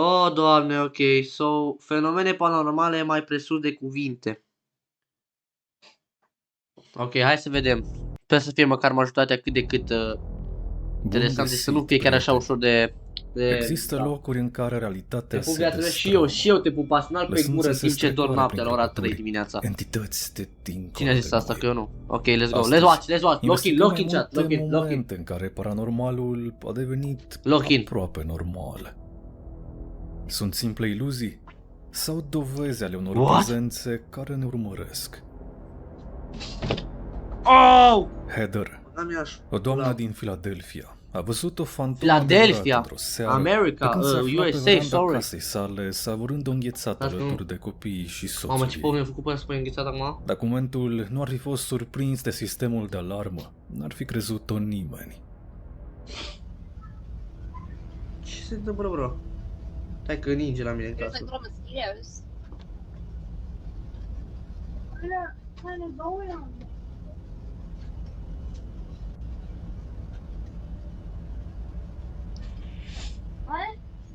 Oh, Doamne, ok. So, fenomene paranormale mai presus de cuvinte. Ok, hai să vedem. Sper să fie măcar majoritatea cât de cât interesante, să nu fie chiar așa ușor de Există locuri în care realitatea se destramă. și eu te pup pasional pe gură în timp ce dorm noaptea la ora 3 dimineața. Entități de dincolo. Cine a zis asta? Că eu nu. Ok, let's go. Astăzi, Let's watch. Lock in chat. Lock in. momente în care paranormalul a devenit aproape normal. Sunt simple iluzii sau dovezi ale unor prezențe care ne urmăresc? Oh! Heather, o doamnă din Philadelphia, a văzut o fantomă Philadelphia, într-o seară, America, când se afla USA, pe veranda sorry. casei sale, savurând o înghețată alături de copiii și soțul Mamă, ce mi-a ei. făcut până să spui înghețată acum? Dacă momentul nu ar fi fost surprins de sistemul de alarmă, n-ar fi crezut-o nimeni. Ce se întâmplă, bro? Stai că ninge la mine în casă.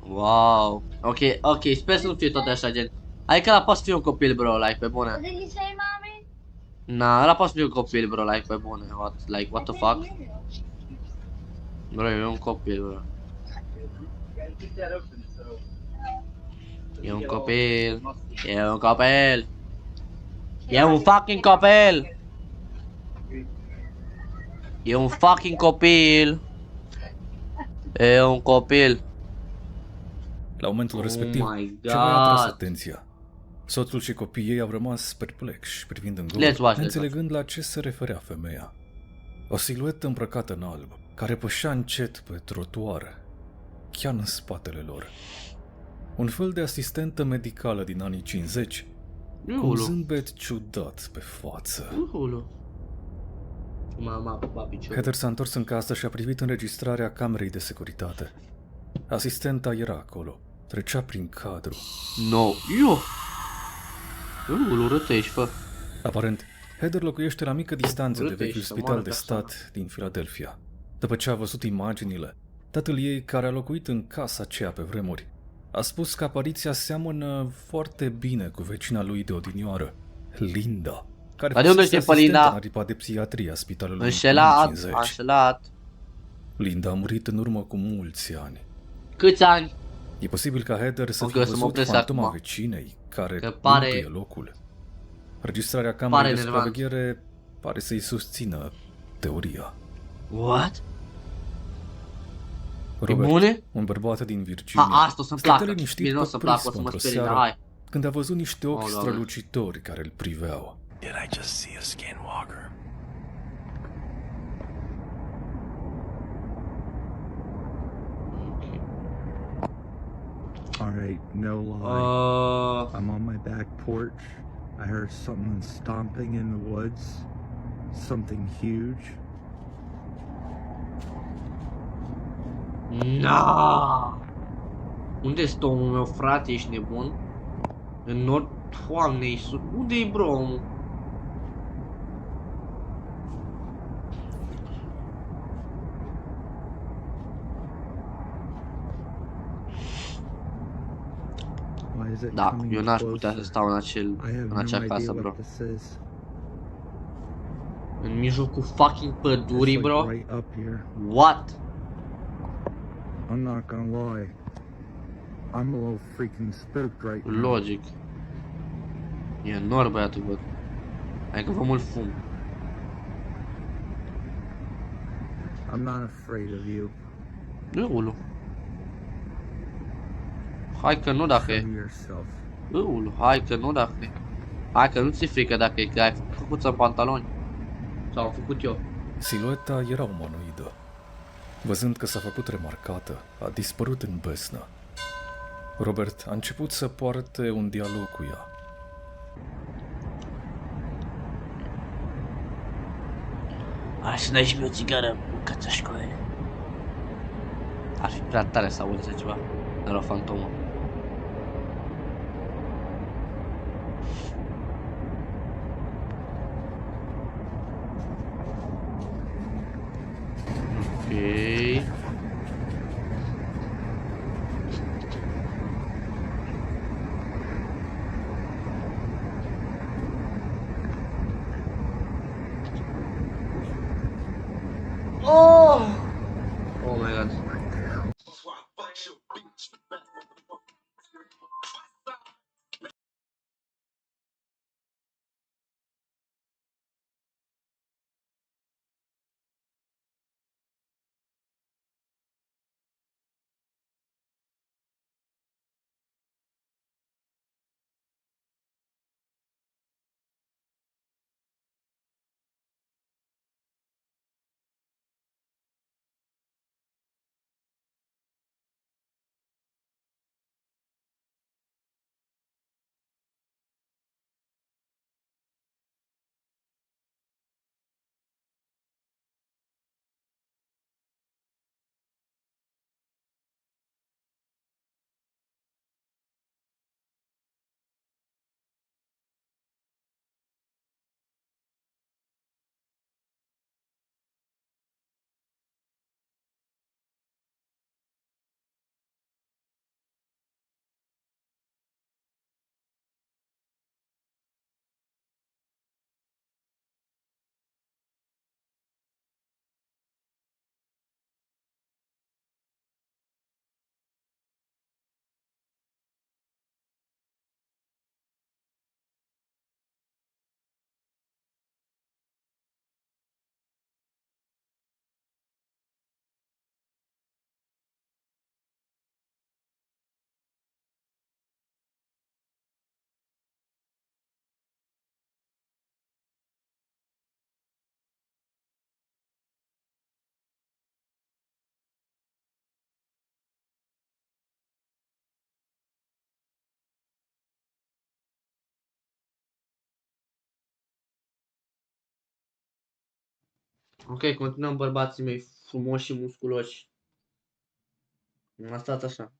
Wow. Ok, sper să nu fie tot așa, gen. Adică ăla poate să fie un copil, bro, like, pe bune. Na, ăla poate să fie un copil, bro, like, pe bune. What the fuck? Bro, e un copil, bro. E un copil. E un copil. E un fucking copil. E un fucking copil. E un copil. La momentul respectiv, Oh my God. ceva i-a atras atenția. Soțul și copiii ei au rămas perplexi privind în gol, neînțelegând la ce se referea femeia. O siluetă îmbrăcată în alb, care pășea încet pe trotuar, chiar în spatele lor. Un fel de asistentă medicală din anii 50, cu un zâmbet ciudat pe față. Heather s-a întors în casă și a privit înregistrarea camerei de securitate. Asistenta era acolo, trecea prin cadru. No, urâtești, fă. Aparent, Heather locuiește la mică distanță de vechiul spital de stat din Philadelphia. După ce a văzut imaginile, tatăl ei, care a locuit în casa aceea pe vremuri, a spus că apariția seamănă foarte bine cu vecina lui de odinioară, Linda, care fusese asistentă în aripa de psihiatrie a spitalului în anii 50. Linda a murit în urmă cu mulți ani. Câți ani? E posibil ca Heather să fi văzut fantoma vecinei care mântuie locul. Registrarea camerei de supraveghere pare să-i susțină teoria. What? Robert, un bărbat din Virginia, asta o să-mi placă. liniștit pe prismă într-o seară, când a văzut niște ochi strălucitori care îl priveau. Did I just see a skinwalker? Alright, no lie. I'm on my back porch. I heard something stomping in the woods. Something huge. Na! Unde este omul meu, frate? Ești nebun? În nord? Doamne Iisus, unde-i, bro, omul? Da, eu n-aș putea să stau în acea casă, bro. În mijlocul fucking pădurii, bro? What? I'm not gonna lie. I'm a little freaking spooked right now. Logic. E nor, băiatul, bă. Hai că vă mult fum. I'm not afraid of you. Ulu. Hai că nu dacă e. Ulu, hai că nu dacă e. Hai că nu ți-e frică dacă e, că ai făcut în pantaloni. Sau am făcut eu. Silueta era umanoidă. Văzând că s-a făcut remarcată, a dispărut în besnă. Robert a început să poarte un dialog cu ea. Hai să dai și mie o țigară, cățășcoele. Ar fi prea tare să aud așa ceva. Dar o fantomă. Ok. Ok, continuăm bărbații mei frumoși și musculoși. Stați așa.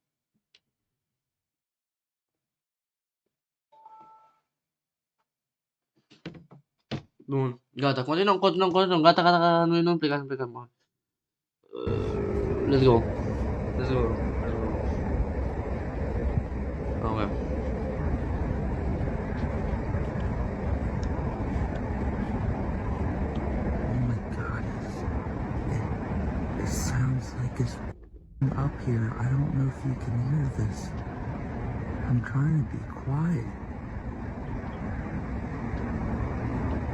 Bun, gata, continuăm, gata, nu plecăm. Let's go. Ok. Oh my god, it sounds like it's up here. I don't know if you can hear this. I'm trying to be quiet.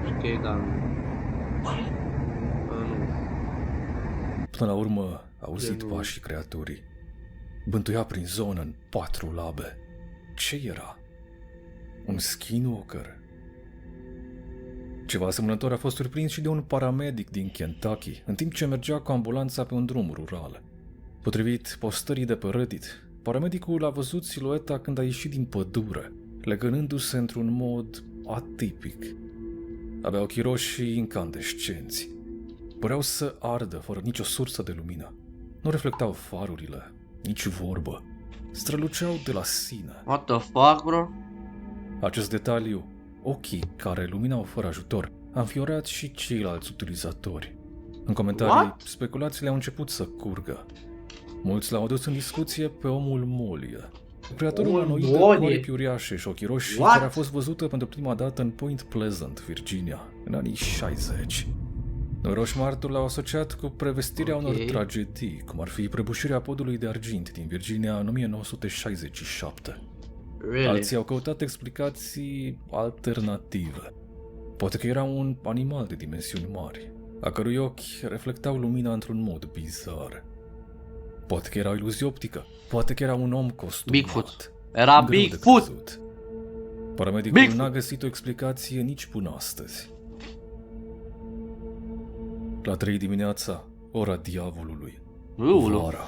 Ok, da. Nu. Până la urmă, a auzit nu. pașii creaturii. Bântuia prin zonă în 4 labe. Ce era? Un skinwalker? Ceva asemănător a fost surprins și de un paramedic din Kentucky, în timp ce mergea cu ambulanța pe un drum rural. Potrivit postării de pe Reddit, paramedicul a văzut silueta când a ieșit din pădure, legănându-se într-un mod atipic. Avea ochii roșii incandescenți. Păreau să ardă fără nicio sursă de lumină. Nu reflectau farurile, nici vorbă. Străluceau de la sine. What the fuck, bro? Acest detaliu, ochii care luminau fără ajutor, a înfiorat și ceilalți utilizatori. În comentarii, What? speculațiile au început să curgă. Mulți l-au adus în discuție pe omul Molie. Creatorul Omul anoid de Molie? aripi uriașe și ochii roșii, What? care a fost văzută pentru prima dată în Point Pleasant, Virginia, în anii 60. Neuroșmartul l-au asociat cu prevestirea unor tragedii, cum ar fi prăbușirea podului de argint din Virginia în 1967. Really? Alții au căutat explicații alternative. Poate că era un animal de dimensiuni mari, a cărui ochi reflectau lumina într-un mod bizar. Poate că era o iluzie optică, poate că era un om costumat. Bigfoot. Era Greu de Bigfoot. crezut. Paramedicul Bigfoot. n-a găsit o explicație nici până astăzi. La 3 dimineața, ora diavolului. Ulu. Vara.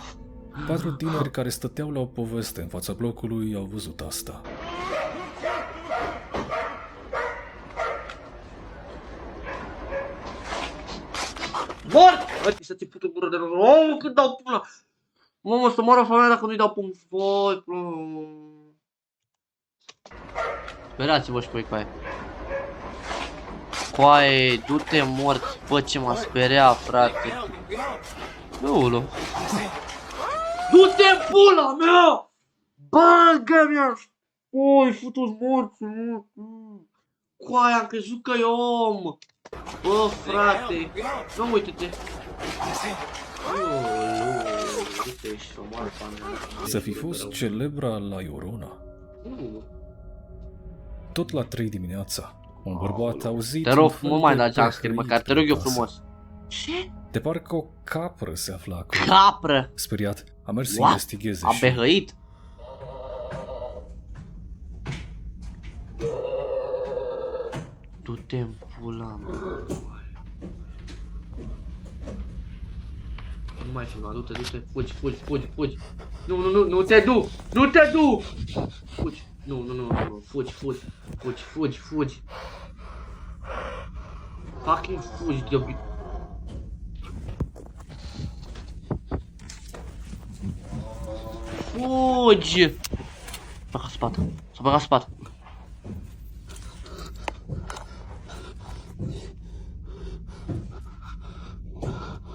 4 tineri care stăteau la o poveste în fața blocului au văzut asta. Mor! Băi, să ți pută gură de rău. Oh, cât dau pula! Mamă, să moară familia dacă nu-i dau pumn. Voi, sperați-vă și voi, coaie. Coaie, du-te morți. Bă, ce m-a speriat, frate. Ulu. Du-te pula mea! Bagă-mi-a! Oi, futu-ți morți. Coaie, am crezut că e om. Bă, frate. Nu, uite-te. Uite-te și o moară familia. Să fi fost celebra La Llorona. Tot la 3 dimineața, un bărbat a auzit... Te rog, un fel nu mai de da jumpscare, pehăit măcar, te rog eu prin casă. frumos. Ce? De parcă o capră se afla acolo. Capră! Speriat, a mers să What? investigheze A și... behăit? Du-te în pula mea. Nu mai filma, du-te, fugi. Nu te du! Nu te du! Fugi. Nu, fugi. Fucking fugi, de Fugi! S-a băgat spate.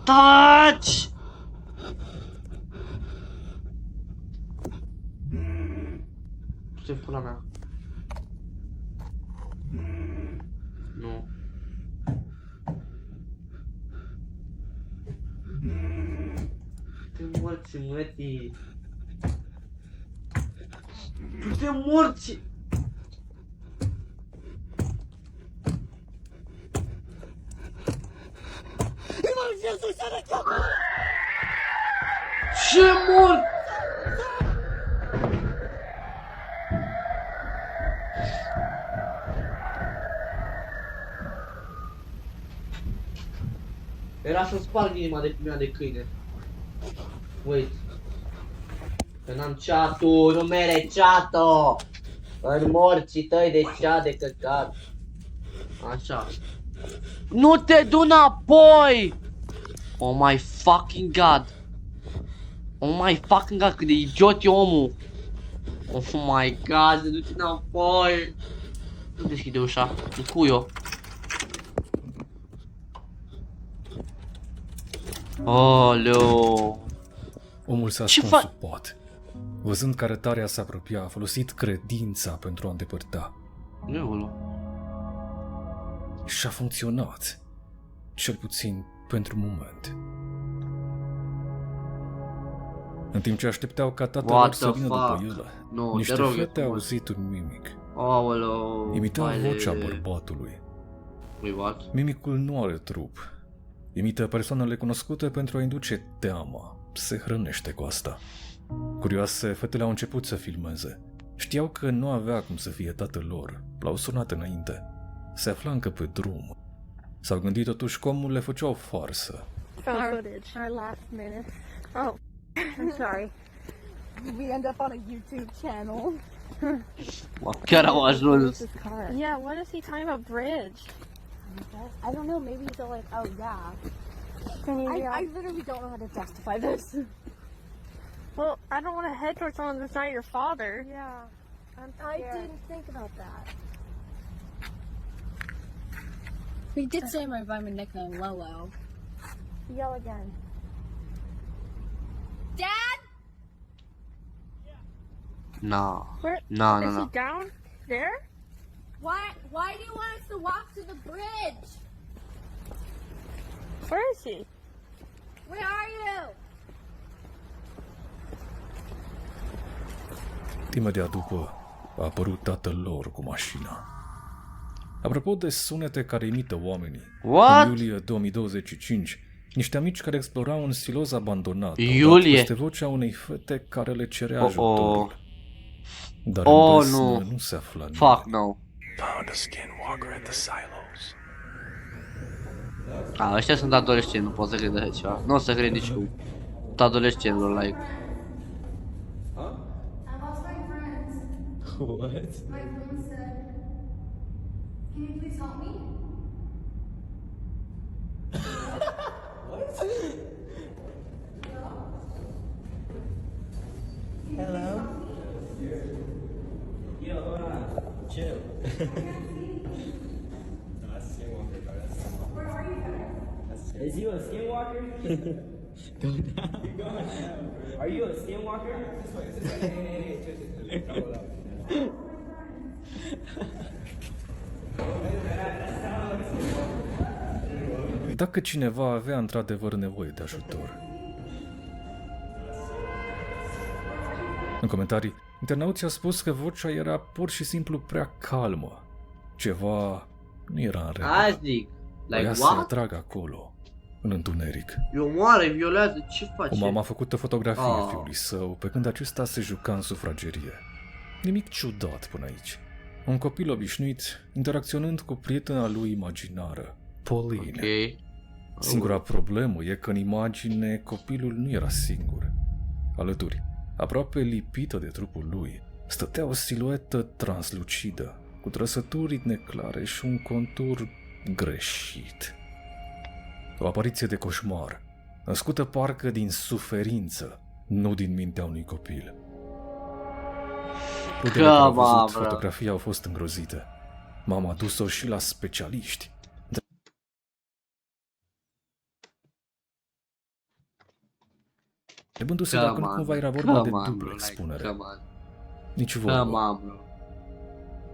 Taci! Ce pula mea? Nu. Du-te morți, mătii! Du-te morți! Ce mort! Era să sparg inima de mea de câine. Wait. Că n-am chat-ul, nu mere chat-ul! În morții tăi de chat de căcat. Așa. Nu te du înapoi! Oh my fucking god! Oh my fucking god, cât de idiot e omul! Oh my god, du-te înapoi! Nu deschide ușa, e cuio. Oleu! Omul s-a Ce ascuns fa- sub pat. Văzând că arătarea se apropia, a folosit credința pentru a îndepărta. Leolo. Și a funcționat. Cel puțin pentru moment. În timp ce așteptau ca tatăl What lor să the vină fuck? după el, Nu, niște te rog, fete eu au cum- auzit un mimic. Aoleu. Imita haide. vocea bărbatului. Wait, what? Mimicul nu are trup. Imită persoanele cunoscute pentru a induce teama. Se hrănește cu asta. Curioase, fetele au început să filmeze. Știau că nu avea cum să fie tatăl lor. L-au sunat înainte. Se afla încă pe drum. S-au gândit totuși că omul le făcea o farsă. Found footage. Our last minute. Oh, I'm sorry. We end up on a YouTube channel. Chiar au ajuns. This car. Yeah, what is he talking about bridge? I don't know. Maybe he's like, oh yeah. Can you? I literally don't know how to justify this. Well, I don't want to head towards someone that's not your father. Yeah, I didn't think about that. He did say by my nickname, Lolo. Yell again. Dad? No. Where? No, no, Is no. he down there? Why do you want us to walk to the bridge? Where is he? Where are you? Imediat după a apărut tatăl lor cu mașina. Apropo de sunete care imită oamenii, What? în iulie 2025, niște amici care explorau un siloz abandonat au Iulie. dat peste vocea unei fete care le cerea Oh, ajutorul. Dar Oh, în besnă nu. nu se afla nimeni. Fuck no. Found a skinwalker at the silos. Ăștia sunt adolescenți, nu pot să cred așa ceva. Nu o să cred nici cum. Sunt adolescenți, bro, like. I lost my friends. What? My phone said, "Can you please help me?" Yo, hold on. Chill. No, that's a skinwalker, bro. Where are you guys? Is you a skinwalker? Go down. Keep going down. Are you a skinwalker? This way. Hey, hold up. Dacă cineva avea într-adevăr nevoie de ajutor. În comentarii, internauții au spus că vocea era pur și simplu prea calmă. Ceva nu era în regulă. Azi zic. Voia Like, să what? atragă acolo, în întuneric. Eu moare, violează, ce face? O mamă a făcut o fotografie Oh. fiului său pe când acesta se juca în sufragerie. Nimic ciudat până aici. Un copil obișnuit interacționând cu prietena lui imaginară, Pauline. Ok. Singura problemă e că în imagine copilul nu era singur. Alături, aproape lipită de trupul lui, stătea o siluetă translucidă, cu trăsături neclare și un contur greșit. O apariție de coșmar, născută parcă din suferință, nu din mintea unui copil. Rudele care au văzut Come on, bro. fotografia au fost îngrozite. Mama a dus-o și la specialiști. Întrebându-se dacă nu cumva era vorba de dublă expunere. Come on. Nici Come vorbă. on, bro.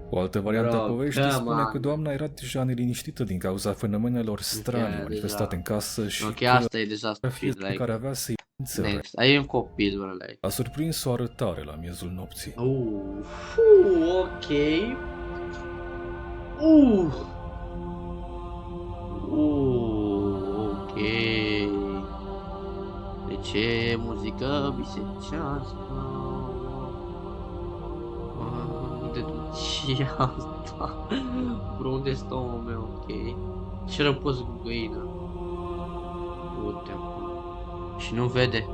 O altă variantă a Bro, poveștii come spune on. că doamna era deja neliniștită din cauza fenomenelor strane deja. manifestate în casă și Ok, că asta e deja fotografia stupid, pe like. care avea să-i înțeleg. Next. Ai un copil, bro, like. A surprins o arătare la miezul nopții. Ok. Ok. De ce muzică bisericească? Unde duci asta? Bro, unde stă omul meu? Ok. Ce răpus cu găină? Uite acolo. Și nu vede.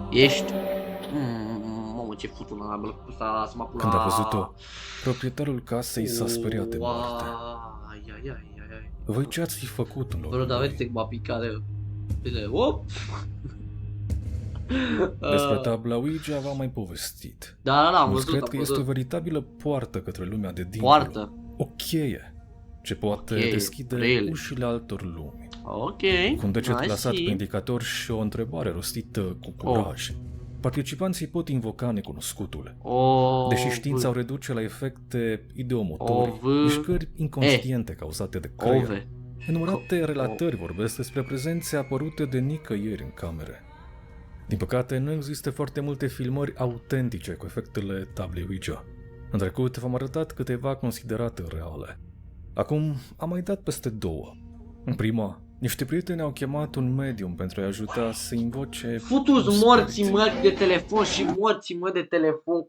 Ești? Mamă, ce furtună la bălă cu ăsta, să mă Când a văzut-o, proprietarul casei s-a speriat de moarte. Ai, ai, ai, ai, ai. Voi ce ați fi făcut în Bro, locul dar lui? vezi că m-a picat rău. Bine, op! Despre tabla Ouija v-am mai povestit. Da, am Mulți văzut, cred am că este o văzut. veritabilă poartă către lumea de dincolo. Poartă. O cheie ce poate Cheie, deschide really? ușile altor lumi. Ok, Cu un deget I plasat see. pe indicator și o întrebare rostită cu curaj. Participanții pot invoca necunoscutul. O... Deși știința o reduce la efecte ideomotorii, O, v, mișcări inconștiente cauzate de creier. Ove. Nenumărate relatări vorbesc despre prezențe apărute de nicăieri în camere. Din păcate, nu există foarte multe filmări autentice cu efectele tablei Ouija. În trecut v-am arătat câteva considerate reale. Acum am mai dat peste două. În prima, niște prieteni au chemat un medium pentru a-i ajuta să invoce... Futu-ți un morții spirit. mă de telefon și morții mă de telefon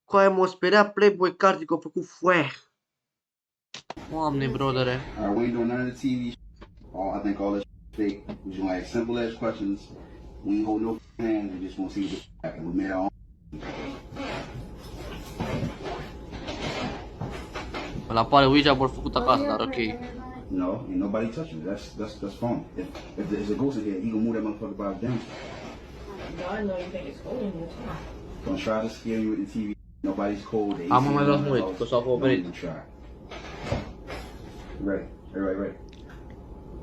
cu aia m-o speria Playboy Cardi că a făcut foe. Doamne, brodere. Alright, we ain't doing none of the TV. I think all this fake. We just gonna ask simple ass questions. We ain't hold no hands. We just gonna see what happens. We made our own. Îl apare Ouija board făcut acasă, dar ok. No, ain't nobody touching it. That's phony. If there's a ghost in here, he gonna move that motherfucker by his damn. Gonna try to scare you with the TV. Nobody's cold. The Am AC mai is luat on the mult, house. că s-au Don't acoperit. even try. Ready. Ready.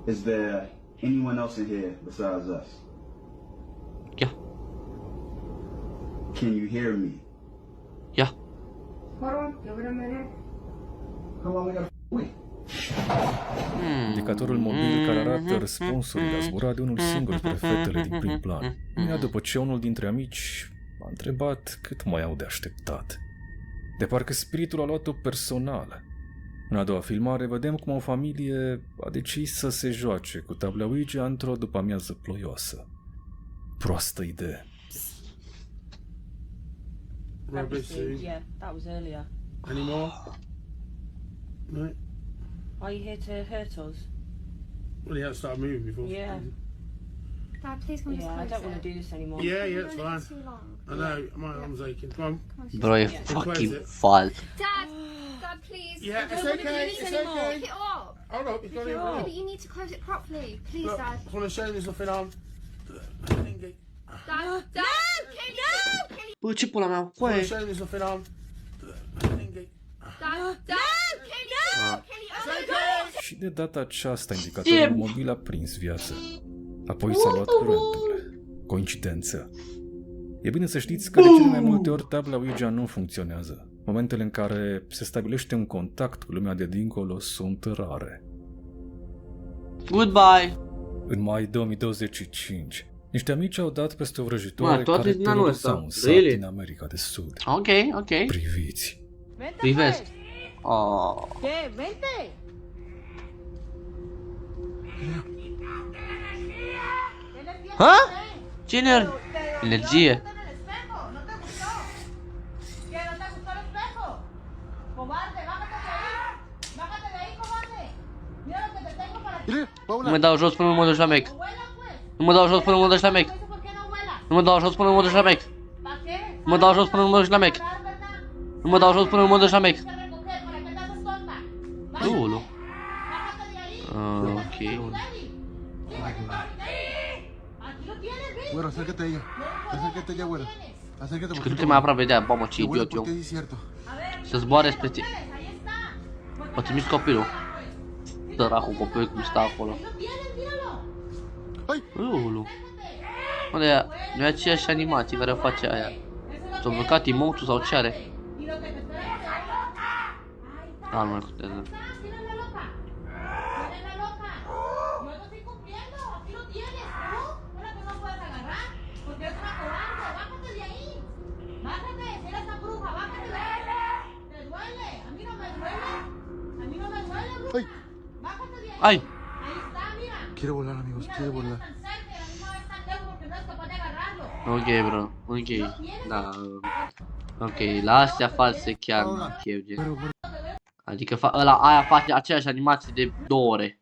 Is there anyone else in here besides us? Yeah. Can you hear me? Yeah. Hold on, give it a minute. How long we gotta wait? Indicatorul mobil care arată răspunsurile a zburat de unul singur spre fetele din prim plan. Imediat după ce unul dintre amici m-a întrebat cât mai au de așteptat. De parcă spiritul a luat-o personală. În a doua filmare vedem cum o familie a decis să se joace cu tabla Ouija într-o după-amiază ploioasă. Proastă idee. Rubber suit. Yeah, that was earlier. Any more? No. Are you here to hurt us? Well, he had to start moving before. Yeah. Dad, please come Yeah, I just don't want to do this anymore. Yeah, it's fine. too long. I know, my arm's aching. Come on. Bro, e fucking fal. Dad, Dad, please. Yeah, it's okay, it's okay. Pick it up. Hold up, it's got Yeah, even but you need to close it properly. Please, Look, Dad. I just want to show you there's nothing on. Dad, Dad, can you? Bă, ce pula mea? I want Coaie. to show you there's nothing on. Dad, Dad, can you? Can you? Oh my God! Și de data aceasta indicatorul mobil a prins viață. Apoi s-a luat curentul. Coincidență. E bine să știți că de cele mai multe ori tabla Ouija nu funcționează. Momentele în care se stabilește un contact cu lumea de dincolo sunt rare. Goodbye. În mai 2025, niște amici au dat peste o Mă, vrăjitoare toate care din anul teroriza ăsta. un sat Really? din America de Sud. Ok, ok. Priviți! Privesc. Oh. ¿Qué? Vente. Ha? Cine? Energie. Nu mă dau jos până nu mă duci la mec. Nu mă dau jos până nu mă duci la mec. Nu mă dau jos până nu mă duci la mec. Nu mă dau jos până nu mă duci la mec. Nu mă dau jos până nu mă duci la mec. Ulu. Ok. Güero, acércate a ella. Acércate a ella, güero. Acércate Și că du-te mai aproape de aia, mamă, ce idiot eu. es cierto. Să zboare spre tine. O trimis copilul. Săracul copil cum stă acolo. Ulu. Unde e? Nu e aceeași animație care o face aia. S-a blocat emote sau ce are? Da, nu mai contează. Ai! Quiere volar, amigos, quiere volar. Ok, bro, ok. Da. Ok, la astea false chiar nu chef, gen. Adică aia face aceeași animație de 2 ore.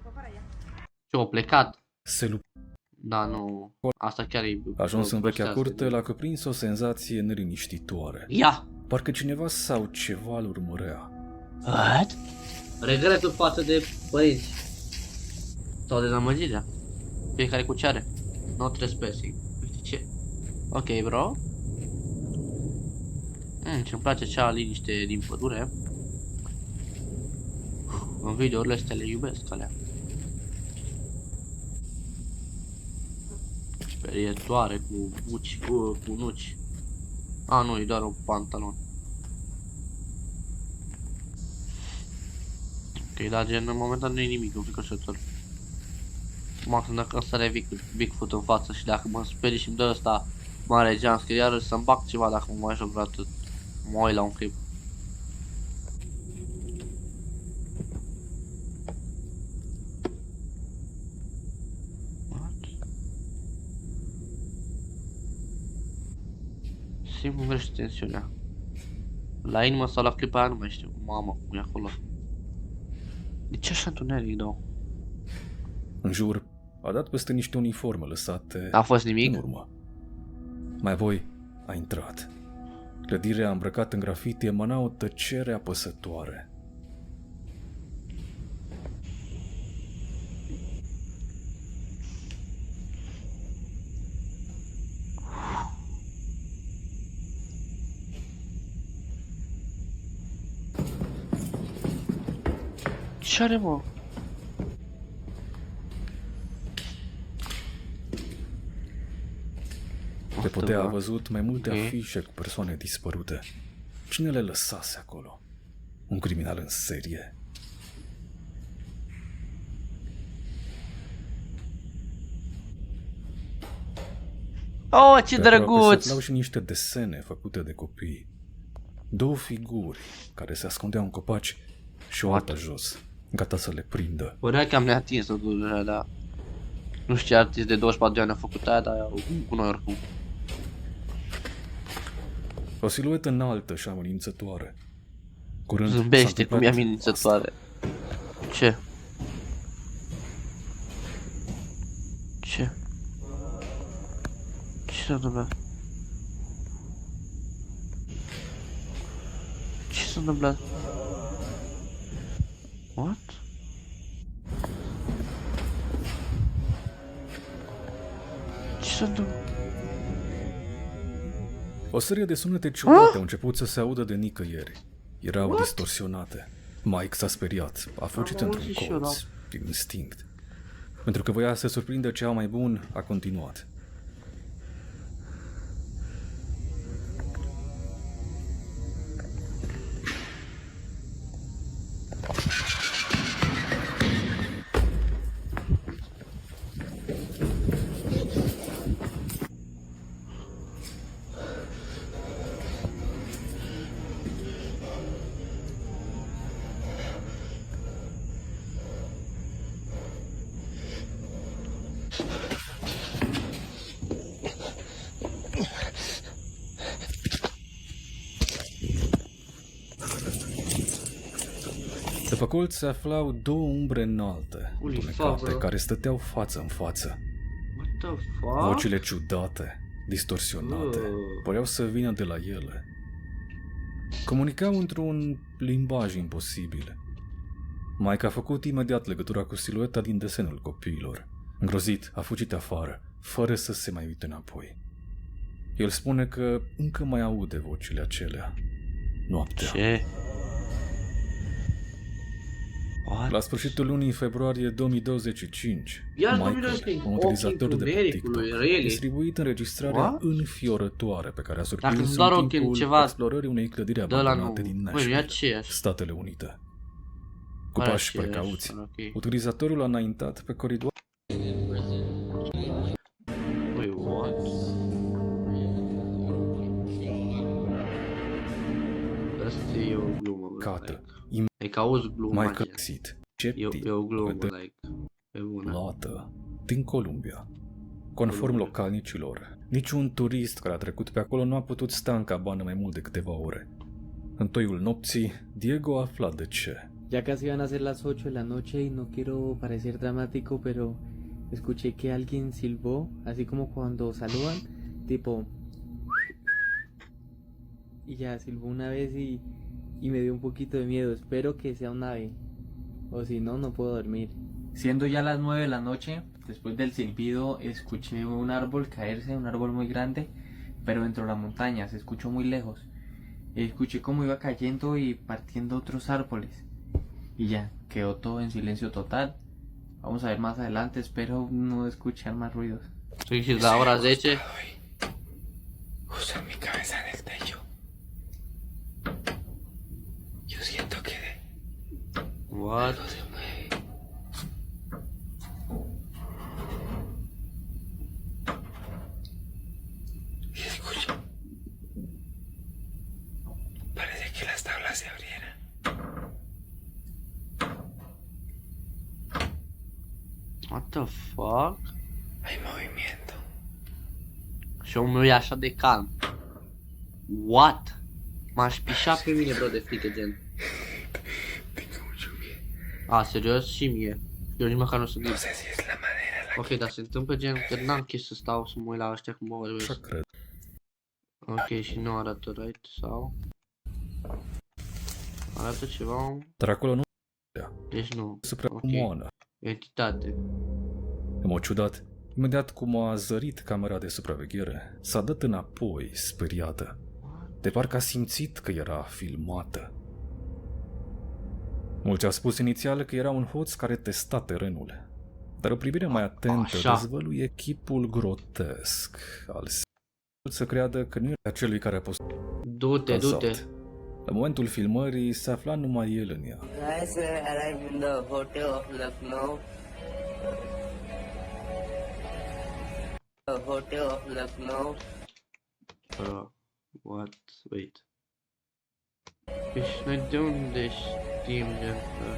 Ce, au plecat? Se lup- Da, nu. Asta chiar e... Ajuns în vechea prostească, curte, l-a cuprins o senzație neliniștitoare. Ia! Parcă cineva sau ceva îl urmărea. What? Regretul față de părinți. Sau dezamăgirea. Fiecare cu ce are. No trespassing. Uite ce? Ok, bro. Ce-mi place cea liniște din pădure. În videourile astea le iubesc alea. Sperietoare cu buci, cu nuci. A, nu, e doar un pantalon. Ok, dar gen, în momentan nu e nimic înfricoșător. Maxim dacă îmi sare Bigfoot în față și dacă mă sperii și-mi dă ăsta mare jumpscare, iarăși să-mi bag ceva dacă mă mai joc vreodată. Mă uit la un clip. Simt cum crește tensiunea. La inimă sau la clipa aia nu mai știu. Mamă, cum e acolo. De ce așa întuneric, două? În jur, a dat peste niște uniforme lăsate A fost nimic? în urmă. Mai apoi a intrat. Clădirea îmbrăcată în grafiti emana o tăcere apăsătoare. Ce are, mă? Pe podea a văzut mai multe afișe cu persoane dispărute. Cine le lăsase acolo? Un criminal în serie? Oh, ce Pe aproape drăguț! se aflau și niște desene făcute de copii. Două figuri care se ascundeau în copaci și o altă jos, gata să le prindă. Părea că am neatins totul, dar... Nu știu ce artist de 24 de ani a făcut aia, dar cu noi oricum. O siluetă înaltă și amenințătoare. Curând Zâmbește cum e amenințătoare. Ce? Ce? Ce s-a întâmplat? Ce s-a întâmplat? What? Ce s-a întâmplat? O serie de sunete ciudate au început să se audă de nicăieri. Erau distorsionate. Mike s-a speriat, a fugit într-un colț, din instinct. Pentru că voia să surprindă ceva mai bun, a continuat. După colț se aflau două umbre înalte, întunecate, care stăteau față în față. What the fuck? Vocile ciudate, distorsionate, păreau să vină de la ele. Comunicau într-un limbaj imposibil. Mike a făcut imediat legătura cu silueta din desenul copiilor. Îngrozit, a fugit afară, fără să se mai uite înapoi. El spune că încă mai aude vocile acelea. Noaptea. Ce? What? La sfârșitul lunii februarie 2025, Iar Michael, 2025, un utilizator de pe TikTok, really? a distribuit înregistrarea înfiorătoare pe care a Dacă surprins doar în ochii timpul ceva explorării unei clădiri de la abandonate nu. din Băi, e Nashville, aceeași. Statele Unite. Cu Pare pași aceeași, precauți, ok. utilizatorul a înaintat pe coridor. Wait, what? Asta e o glumă, bă, Cată, e că auzi gluma, Michael gen. Sid, E o glumă, like, e bună. lată din Columbia. Conform localnicilor, niciun turist care a trecut pe acolo nu a putut sta în cabană mai mult de câteva ore. În toiul nopții, Diego a aflat de ce. Ya casi van a ser las 8 de la noche y no quiero parecer dramático, pero escuché que alguien silbó, así como cuando saludan, tipo... Y ya silbó una vez y me dio un poquito de miedo. Espero que sea un ave, o si no, no puedo dormir. Siendo ya las 9 de la noche, después del silbido, escuché un árbol caerse, un árbol muy grande, pero dentro de la montaña, se escuchó muy lejos. Escuché cómo iba cayendo y partiendo otros árboles. Y ya, quedó todo en silencio total. Vamos a ver más adelante, espero no escuchar más ruidos. Sí, es la hora 10. Justo en mi cabeza en el techo. Yo siento que What? algo se mueve. Y escucho. Parece que las tablas se abrieran. What the fuck? Hay movimiento. Și omul e așa de calm. What? M-aș pișa pe mine, bro, de frică, gen. A, serios? Și mie. Eu nici măcar nu sunt gândit. Ok, dar se întâmplă gen că n-am chef să stau să mă uit la ăștia cum mă vorbesc. Așa cred. Ok, și nu arată right sau... Arată ceva... Dar acolo nu... Deci nu. Supramoană. Entitate. În mod ciudat, imediat cum a zărit camera de supraveghere, s-a dat înapoi, speriată. De parcă a simțit că era filmată. Mulți au spus inițial că era un hoț care testa terenul, dar o privire mai atentă dezvăluie chipul grotesc al să creadă că nu era celui care a fost Du-te. La momentul filmării se afla numai el în ea. Guys, we arrived in the hotel of Lucknow. The hotel of Lucknow. What? Wait. Deci noi de unde știm gen că...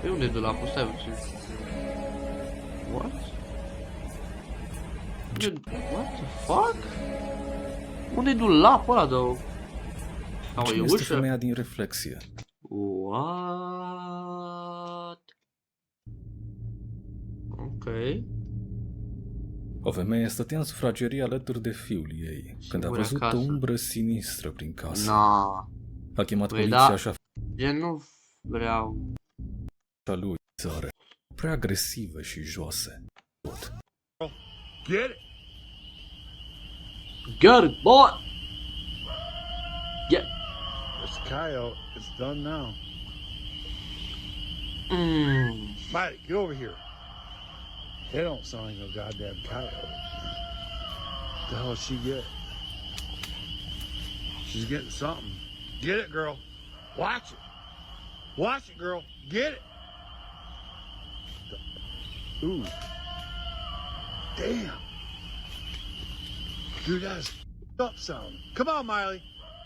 De unde du lapul? Stai puțin. What? What the fuck? Unde du lapul ăla, două? Sau e Cine este ușă? femeia din reflexie? What? Ok. O femeie stătea în sufragerie alături de fiul ei, când a văzut o umbră sinistră prin casă. A chemat poliția și a Gen nu vreau. lui țară, prea agresive și joase. Get it! Get it, boy! Get. It's coyote. It's done now. Mike, get over here. They don't sound like no goddamn coyote. The hell did she get? She's getting something. Get it, girl. Watch it. Watch it, girl. Get it. Ooh. Damn. Dude, that's up sound. Come on, Miley.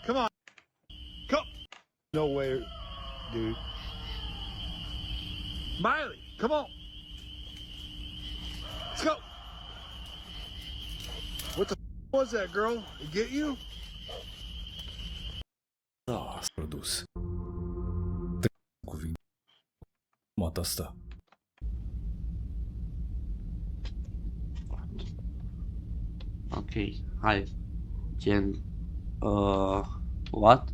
Come on. Come. No way, dude. Miley, come on. Let's go. What the was that, girl? It get you? Da, s-a produs. Cuvinte. Mata asta. Ok, hai. Gen... What?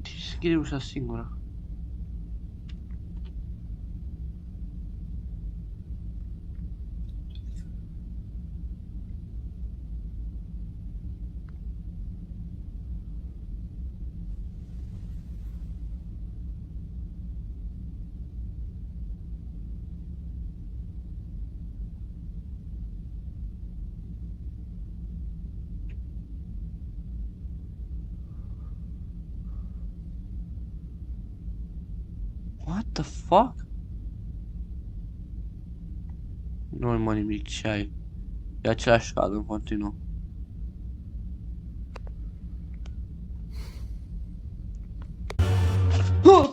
Deschide ușa singură. What the fuck? Nu mă nimic, ce ai? E același cad în continuu. Oh!